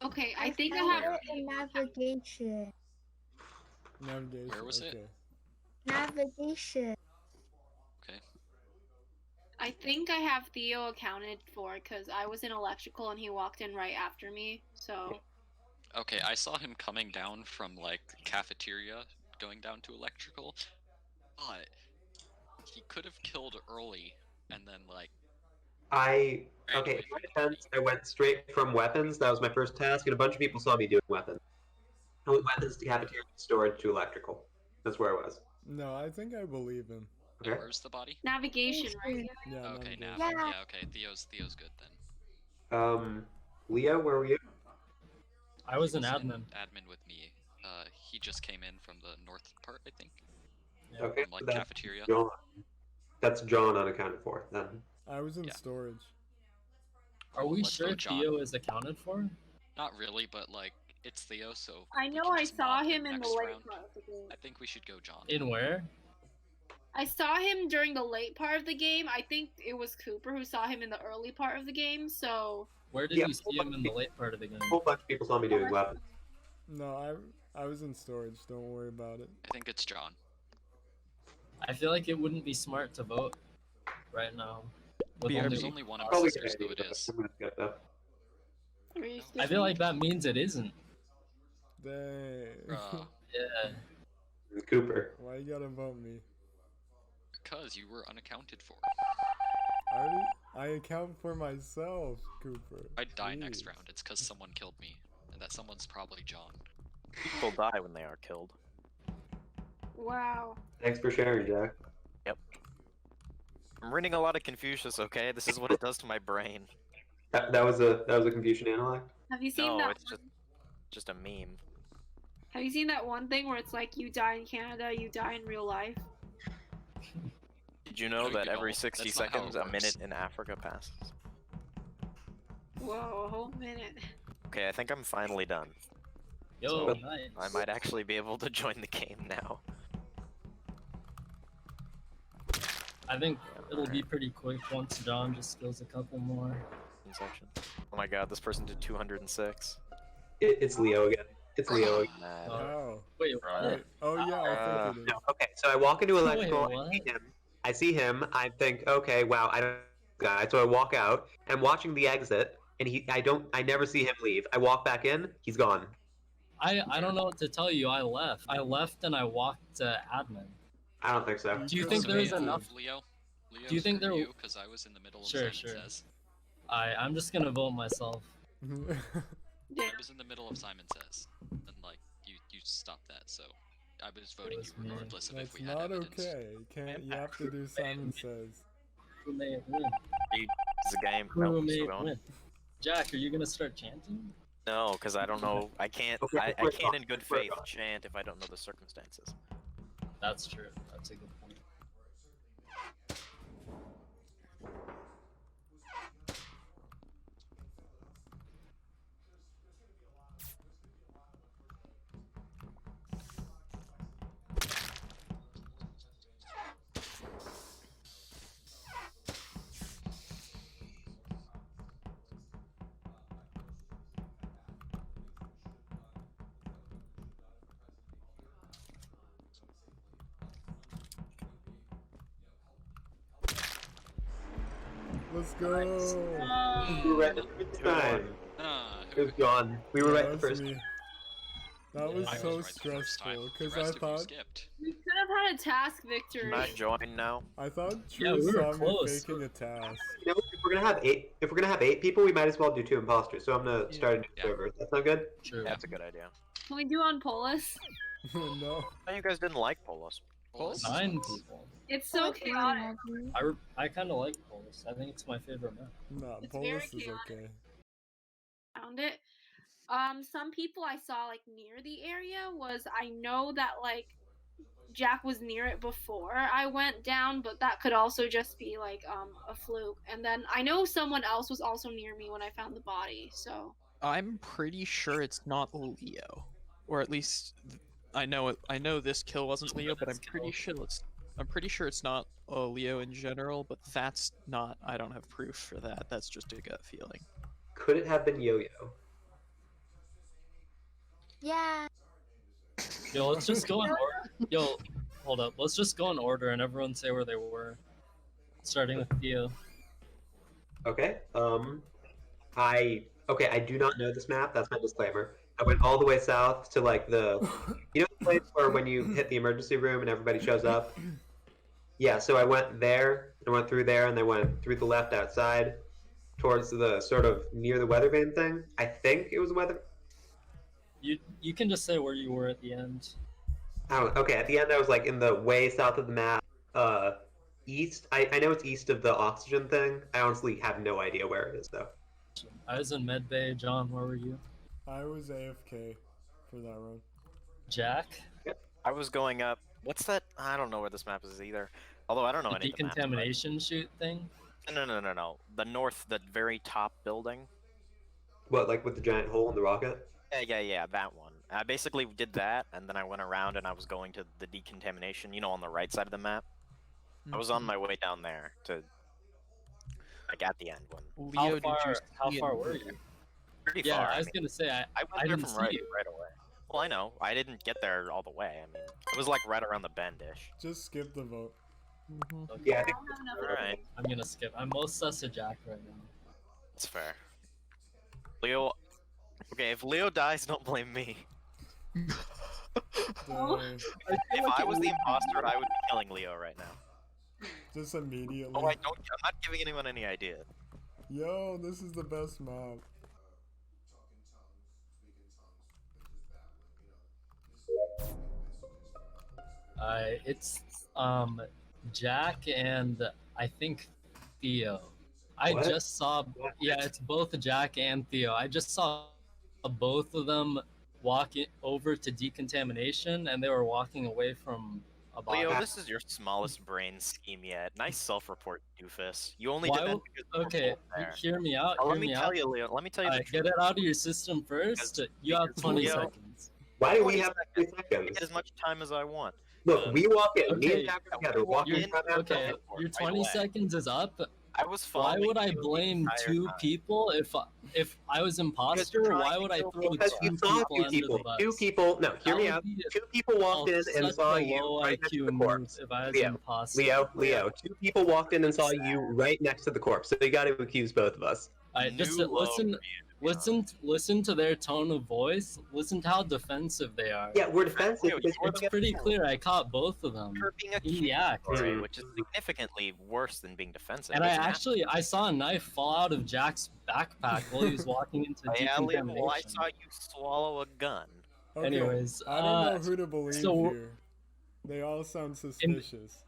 Okay, I think I found have. it in navigation. Navigation. Where was it? Okay. Navigation. Okay. I think I have Theo accounted for because I was in electrical and he walked in right after me. So Okay, I saw him coming down from like cafeteria, going down to electrical, but he could have killed early and then like. Okay, randomly in my found defense, I went straight from weapons. That was my first task, and a bunch of people saw me doing weapons. I went weapons to cafeteria, storage to electrical. That's where I was. No, I think I believe him. And Okay. where's the body? navigation, right? Yeah, Okay, navigation. now. Yeah. Yeah, okay. Theo's good then. Leo, where were you? I was an He's admin. Admin with me. He just came in from the north part, I think. Yeah. Okay, From like that's cafeteria. John. That's John unaccounted for then. I was in Yeah. storage. Are we Let's sure vote John. Theo is accounted for? Not really, but like it's Theo, so. I we know can I just saw mob him in the next late round. part of the game. I think we should go John. In where? I saw him during the late part of the game. I think it was Cooper who saw him in the early part of the game. So Where did Yeah, you see him in the late part of the game? A whole bunch of people saw me doing weapons. No, I was in storage. Don't worry about it. I think it's John. I feel like it wouldn't be smart to vote right now. With Yeah, only- there's only one Probably imposter, so it is. I'm gonna skip that. I feel like that means it isn't. Dang. Bruh. Yeah. Cooper. Why you gotta vote me? because you were unaccounted for. I account for myself, Cooper. I'd die next Jeez. round. It's because someone killed me, and that someone's probably John. People die when they are killed. Wow. Thanks for sharing, Jack. Yep. I'm reading a lot of Confucius, okay? This is what it does to my brain. That was a Confucian analog. Have you seen No, that? it's just a meme. Have you seen that one thing where it's like you die in Canada, you die in real life? Did you know No, that you every don't. 60 That's not how seconds it a works. minute in Africa passes? Whoa, a whole minute. Okay, I think I'm finally done. Yo, So, nice. I might actually be able to join the game now. I think it'll be pretty quick once John just goes a couple more. Section. Oh my god, this person did 206. It's Leo again. It's Leo again. Mad. Oh. Wait, Right. what? Oh yeah, I think it is. No, okay, so I walk into electrical, Wait, what? I see him, I think, okay, wow, I don't guy. So I walk out, I'm watching the exit, and I never see him leave. I walk back in, he's gone. I don't know what to tell you. I left and I walked to admin. I don't think so. Do you think there is enough? Leo? Do you think there? you? Because I was in the middle of Sure, Simon sure. Says. I'm just gonna vote myself. Yeah. I was in the middle of Simon Says, and like you stopped that, so I was voting was you me. regardless of That's if we had not evidence. okay. You have to do Simon Says. Who may it win? It's a game. Who No, may still it going. win? Jack, are you gonna start chanting? No, because I don't know. I can't. Okay, I we're can't gone. in good We're faith gone. chant if I don't know the circumstances. That's true. That's a good point. Let's go. We were right the first time. It was gone. We were Yeah, right the that's first me. That Yeah, was I was so right the first time. stressful The because rest I of you thought skipped. We could have had a task victory. Can I join now? Yeah, we True were saw me close. faking a task. You know, if we're gonna have eight people, we might as well do 2 imposters. So I'm gonna start a new Yeah. server. That sound good? True. That's a good idea. Can we do on Polis? No. Oh, you guys didn't like Polos. Polis? 9 people. It's so chaotic. I kind of like Polis. I think it's my favorite map. No, It's Polis very is chaotic. okay. Found it. Some people I saw like near the area was I know that like Jack was near it before I went down, but that could also just be like a fluke. And then I know someone else was also near me when I found the body. So I'm pretty sure it's not Leo, or at least I know it. I know this kill wasn't Leo, but I'm pretty sure it's not Leo in general. But that's not. I don't have proof for that. That's just a gut feeling. Could it have been Yo-Yo? Yeah. Yo, let's just go in order. Yo, hold up. Let's just go in order and everyone say where they were. Starting with Theo. Okay. I do not know this map. That's my disclaimer. I went all the way south to like the place where when you hit the emergency room and everybody shows up. Yeah, so I went there, and went through there, and then went through the left outside towards the sort of near the weather vane thing. I think it was weather. You can just say where you were at the end. Okay, at the end I was like in the way south of the map, east. I know it's east of the oxygen thing. I honestly have no idea where it is though. I was in Medbay. John, where were you? I was AFK for that run. Jack? I was going up. What's that? I don't know where this map is either. Although I don't know The any of the maps, decontamination shoot thing? but- No. The north, the very top building. What, like with the giant hole in the rocket? Yeah, that one. I basically did that, and then I went around and I was going to the decontamination, on the right side of the map. I was on my way down there to, like, at the end when. Leo, How far were you? Pretty Yeah, far. I was mean, gonna say I I went there didn't from see right you. away. Well, I know. I didn't get there all the way. I mean, it was like right around the bend-ish. Just skip the vote. Okay, Yeah, I I think don't have enough. Alright, I'm gonna skip. I'm most sus to Jack right now. that's fair. Leo. Okay, if Leo dies, don't blame me. Dang. If I was the imposter, I would be killing Leo right now. Just immediately. Oh, I'm not giving anyone any idea. Yo, this is the best mob. It's Jack and I think Theo. I What? just saw. Yeah, it's both Jack and Theo. I just saw both of them walking over to decontamination, and they were walking away from a body. Leo, this is your smallest brain scheme yet. Nice self-report, doofus. You only Why did that would- because we were okay, both there. hear me out. Let Hear me me tell out. you, Leo. Let me tell you the Get it out of your system first. You have because 20 Leo- seconds. Why do we 20 have 20 seconds? Get as much time as I want. Look, we walk in. Me Okay, and Jack are together. Walk in. Okay, your 20 seconds is up. I was Why following would I you the blame entire two time. people if I was imposter? trying Why to would I kill throw Because two you saw people two under people. the bus? Two people. No, hear That me would out. be Two people walked in and such saw a you low right next to IQ the move corpse. if I was Leo, an imposter. Leo. Two people walked in and saw you right next to the corpse. So you got to accuse both of us. Just New low listen to their tone of voice. Listen to how defensive they are. Yeah, we're defensive. Leo, because you're we're It's pretty clear. I caught both of them You're being in the act. accusatory, which is significantly worse than being defensive. And It's I saw a knife fall out of Jack's backpack while he was walking into yeah, Leo, decontamination. well, I saw you swallow a gun. Okay, Anyways, I don't know who to believe so- here. They all sound suspicious.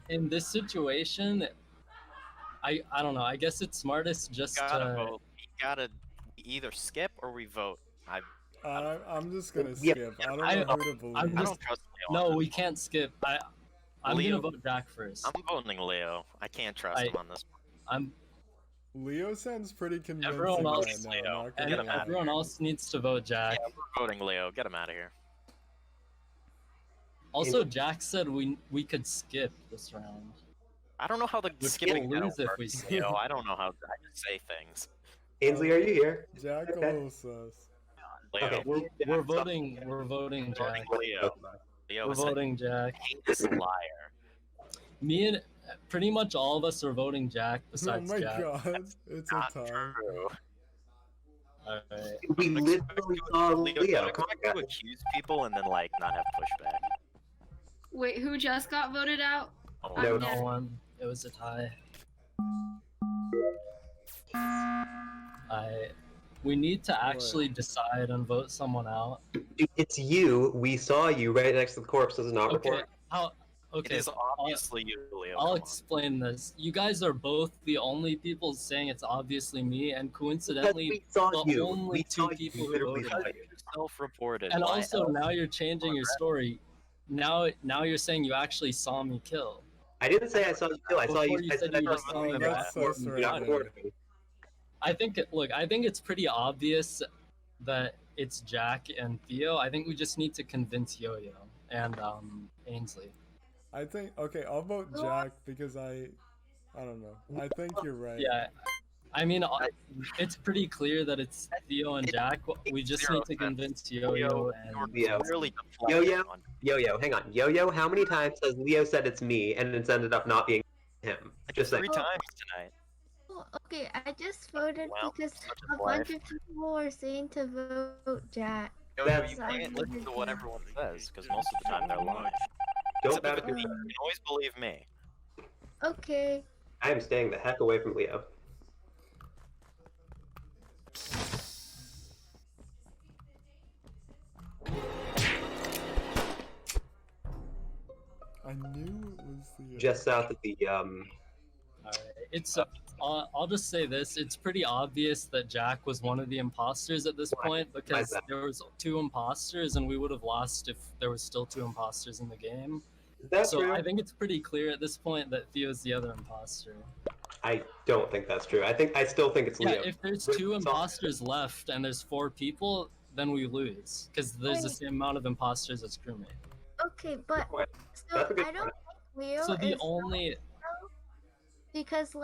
In this situation, I don't know. I guess it's smartest just Gotta to vote. We gotta either skip or we vote. I'm just gonna Yeah, skip. I don't know who to believe. I'm I just- don't trust Leo. No, we can't skip. I'm Leo. gonna vote Jack first. I'm voting Leo. I can't trust him on this. I'm Leo sounds pretty convincing Everyone else- right now. Leo. not Get gonna him lie. out. everyone else needs to vote Jack. Yeah, we're voting Leo. Get him out of here. Also, Jack said we could skip this round. I don't know how the Which skipping we'll gonna lose if work, we skip. Leo. I don't know how I just say things. Ainsley, are you here? Jack a Okay. little sus. Leo. Okay. We're voting Jack. Leo. Leo We're is a voting Jack. heinous liar. Me and pretty much all of us are voting Jack Oh besides my Jack. god, it's a Not tie. true. Alright. We literally saw Leo, Leo. don't Come on, expect to guys. accuse people and then like not have pushback. Wait, who just got voted out? Oh, No, I'm No dead. one. It was a tie. We need to actually decide and vote someone out. Dude, it's you. We saw you right next to the corpse. Does it not Okay. report? It Okay. is obviously you, Leo. I'll come on. explain this. You guys are both the only people saying it's obviously me, and Because coincidentally, we saw the you. only We two saw you. people who Literally voted saw for you. You self-reported. and Why also else? now you're changing your story. Now you're saying you actually saw me kill. I didn't say I saw you kill. I saw you. Before you I said said you I were saw saying you. Oh, that's You're sus not right there. recording me. I think it's pretty obvious that it's Jack and Theo. I think we just need to convince Yo-Yo and Ainsley. I think okay, I'll vote Jack because I don't know. I think you're right. Yeah, I mean, it's pretty clear that it's Theo and Jack. We just Zero need to sense. convince Yo-Yo and Leo. Clearly Yo-Yo? deflecting on- Yo-Yo, hang on. Yo-Yo, how many times has Leo said it's me and it's ended up not being him? Just like 3 times tonight. Oh, okay, I just voted Well, because such is a bunch life. of people were saying to vote Jack. Yo, That's- you can't listen to what everyone says because most of the time they're lying. Don't Except bat if a you can always believe me. Okay. I am staying the heck away from Leo. I knew it was the Just south of the Alright, it's. I'll just say this: it's pretty obvious that Jack was one of the imposters at this Why? point Why is because that? there was 2 imposters, and we would have lost if there was still 2 imposters in the game. Is that So true? I think it's pretty clear at this point that Theo's the other imposter. I don't think that's true. I still think it's Yeah, Leo. if there's With 2 some- imposters left and there's 4 people, then we lose because there's the Wait. same amount of imposters as crewmate. Okay, but point. so That's a good I don't point. think Leo So the is only because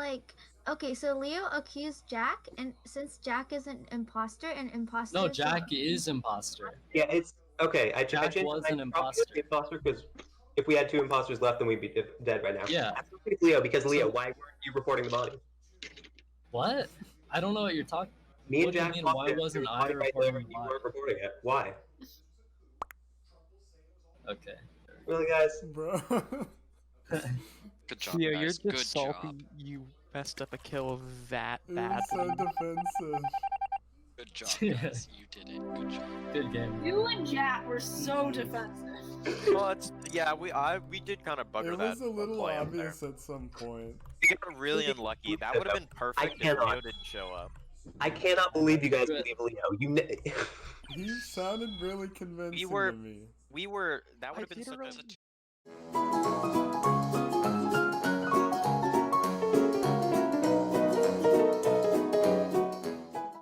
okay, so Leo accused Jack, and since Jack is an imposter, and imposter. no, Jack is imposter. Yeah, it's okay. I Jack changed was my an probably the imposter because if we had 2 imposters left, then we'd be dead right now. Yeah. I still think it's Leo because Leo. So- Why weren't you reporting the body? What? I don't know what you're talking. Me and What do you Jack. mean, talked why it. wasn't There was I body right reporting there, the You body? weren't reporting it. Why? Okay. Really, guys? bro. Good job, Theo, guys. you're just Good salty. job. You messed up a kill that It was so badly. defensive. Good job, guys. You did it. Good job. Good game. You and Jack were so defensive. Well, yeah, we did kind of bugger It that was a little play up there. obvious at some point. We got really unlucky. That would have been perfect if cannot. Leo didn't show up. I cannot believe you guys believe Leo. He sounded really convincing were- to me. We were. That would have been I such literally- a